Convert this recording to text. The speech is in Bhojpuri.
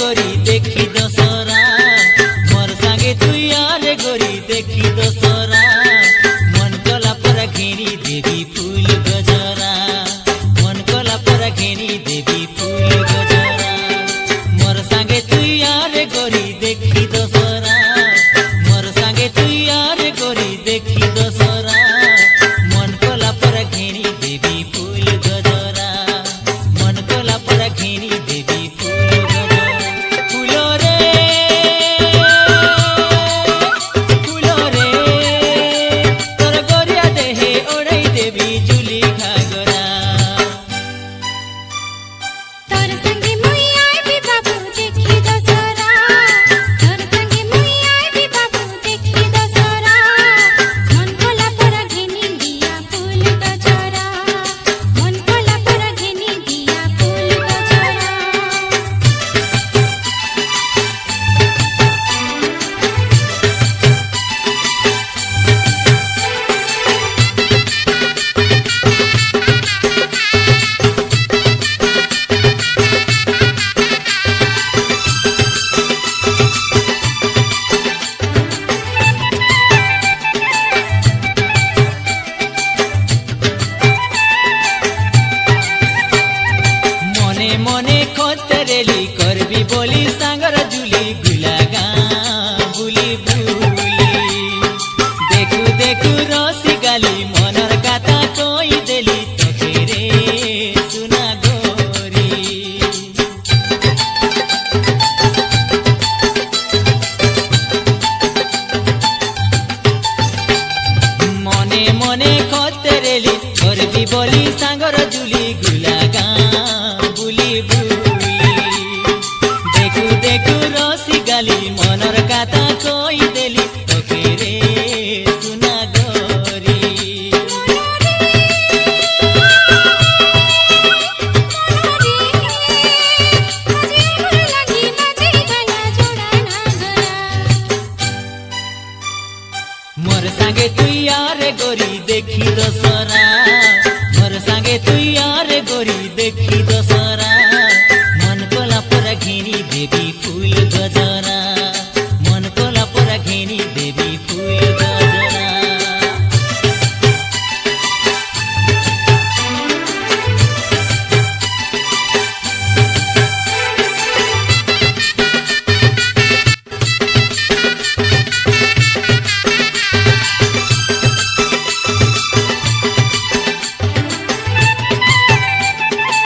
गोरी देखी दशहरा मोर संगे तुई यारे गोरी देखी दशहरा मन कला पर घेरी देवी फूल गजरा मन कला पर घेरी देवी फूल गजरा मोर संगे तुई यारे गोरी देखी दशहरा मोर संगे तुई यारे गोरी देखी दशहरा मन कला पर घेरी देवी फूल गजरा मन कला पर घेरी देवी फूल गजरा फूलो रे तोर गोरिया देहे ओढ़ई देवी जुली घागरा तोर संगे मुई आई भी बाबू देखी दशहरा तोर संगे मुई आई भी बाबू देखी दशहरा मन कोला पर घेनी दिया फूल गजरा मन कोला पर घेनी दिया फूल गजरा मने मने खतरेली करबी बोली सांगर जुली गुलागा बुली बुली देखु देखु रसी गाली मनर गाता कोई देली तोके रे सुना गोरी मने मने खतरेली करबी बोली सांगर जुली गुलागा बुली बुली देखु देखु रसी गाली मनर गाता कोई देली तोके रे सुना गोरी मोर संगे तुई यारे गोरी देखी दशहरा